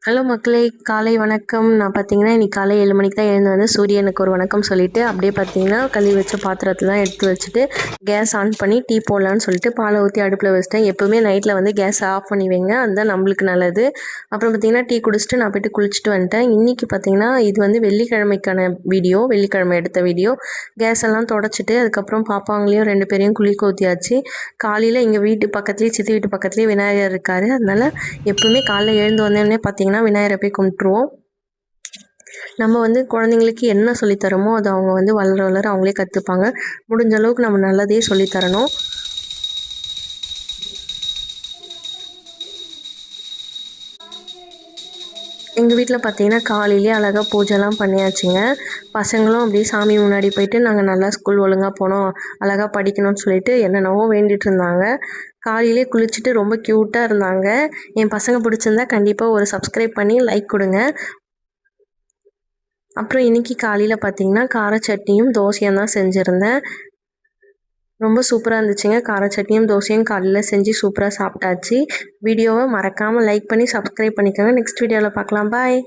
Hello மக்களே, காலை வணக்கம். நான் பார்த்தீங்கன்னா, இன்னைக்கு காலை 7 மணிக்கு தான் எழுந்து வந்து சூரியனுக்கு ஒரு வணக்கம் சொல்லிட்டு, அப்படியே பார்த்தீங்கன்னா, கழுவி வச்ச பாத்திரத்தலாம் எடுத்து வச்சுட்டு, கேஸ் ஆன் பண்ணி டீ போடலான்னு சொல்லிட்டு பாலை ஊற்றி அடுப்பில் வச்சுட்டேன். எப்போவுமே நைட்டில் வந்து கேஸை ஆஃப் பண்ணி வைங்க, அதுதான் நம்மளுக்கு நல்லது. அப்புறம் பார்த்தீங்கன்னா, டீ குடிச்சிட்டு நான் போய்ட்டு குளிச்சுட்டு வந்துட்டேன். இன்றைக்கி பார்த்தீங்கன்னா, இது வந்து வெள்ளிக்கிழமைக்கான வீடியோ, வெள்ளிக்கிழமை எடுத்த வீடியோ. கேஸ் எல்லாம் தொடச்சிட்டு, அதுக்கப்புறம் பாப்பாங்களையும் 2 பேரையும் குளிக்க ஊற்றியாச்சு. காலையில் எங்கள் வீட்டு பக்கத்துலேயே, சித்தி வீட்டு பக்கத்துலேயே விநாயகர் இருக்கார். அதனால் எப்போவுமே காலைல எழுந்து வந்தோடனே பார்த்தீங்கன்னா விநாயகரை போய் கும்பிட்ருவோம். நம்ம வந்து குழந்தைங்களுக்கு என்ன சொல்லித்தரமோ அதை அவங்க வந்து வளர வளர அவங்களே கற்றுப்பாங்க. முடிஞ்ச அளவுக்கு நம்ம நல்லதே சொல்லித்தரணும். எங்கள் வீட்டில் பார்த்தீங்கன்னா காலையிலேயே அழகாக பூஜைலாம் பண்ணியாச்சுங்க. பசங்களும் அப்படியே சாமி முன்னாடி போயிட்டு நாங்கள் நல்லா ஸ்கூல் ஒழுங்காக போனோம், அழகாக படிக்கணும்னு சொல்லிட்டு என்னென்னவோ வேண்டிகிட்டு இருந்தாங்க. காலையிலே குளிச்சுட்டு ரொம்ப க்யூட்டாக இருந்தாங்க. என் பசங்க பிடிச்சிருந்தா கண்டிப்பாக ஒரு சப்ஸ்கிரைப் பண்ணி லைக் கொடுங்க. அப்புறம் இன்றைக்கி காலையில் பார்த்தீங்கன்னா கார சட்னியும் தோசையும் தான் செஞ்சுருந்தேன். ரொம்ப சூப்பராக இருந்துச்சுங்க. கார சட்னியும் தோசையும் காலையில் செஞ்சு சூப்பராக சாப்பிட்டாச்சு. வீடியோவை மறக்காமல் லைக் பண்ணி சப்ஸ்கிரைப் பண்ணிக்கோங்க. நெக்ஸ்ட் வீடியோவில் பார்க்கலாம். பாய்.